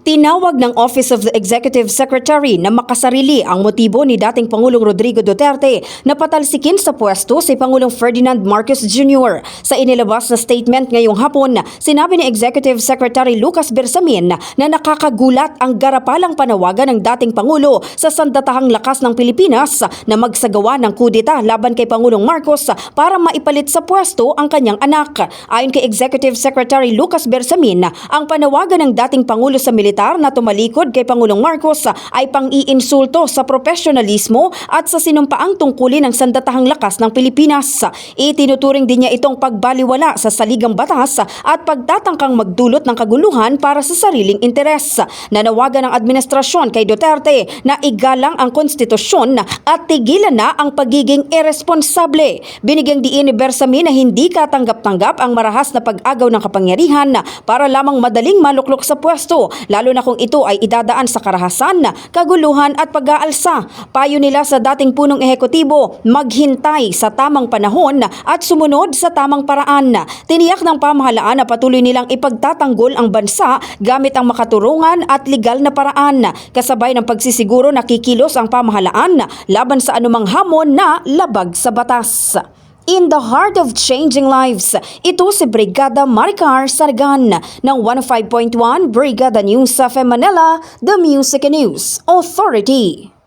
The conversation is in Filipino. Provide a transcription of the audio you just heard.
Tinawag ng Office of the Executive Secretary na makasarili ang motibo ni dating Pangulong Rodrigo Duterte na patalsikin sa pwesto si Pangulong Ferdinand Marcos Jr. Sa inilabas na statement ngayong hapon, sinabi ni Executive Secretary Lucas Bersamin na nakakagulat ang garapalang panawagan ng dating Pangulo sa sandatahang lakas ng Pilipinas na magsagawa ng kudeta laban kay Pangulong Marcos para maipalit sa pwesto ang kanyang anak. Ayon kay Executive Secretary Lucas Bersamin, ang panawagan ng dating Pangulo sa militar na tumalikod kay Pangulong Marcos ay pang-iinsulto sa profesionalismo at sa sinumpaang tungkulin ng sandatahang lakas ng Pilipinas. Itinuturing din niya itong pagbaliwala sa saligang batas at pagtatangkang magdulot ng kaguluhan para sa sariling interes. Nanawagan ng administrasyon kay Duterte na igalang ang konstitusyon at tigilan na ang pagiging irresponsable. Binigyang diin ni Bersamin na hindi katanggap-tanggap ang marahas na pag-agaw ng kapangyarihan para lamang madaling maluklok sa pwesto, lalo na kung ito ay idadaan sa karahasan, kaguluhan at pag-aalsa. Payo nila sa dating punong ehekutibo, maghintay sa tamang panahon at sumunod sa tamang paraan. Tiniyak ng pamahalaan na patuloy nilang ipagtatanggol ang bansa gamit ang makaturungan at legal na paraan, kasabay ng pagsisiguro na kikilos ang pamahalaan laban sa anumang hamon na labag sa batas. In the heart of changing lives, ito si Brigada Maricar Sargan ng 105.1 Brigada News FM Manila, The Music and News Authority.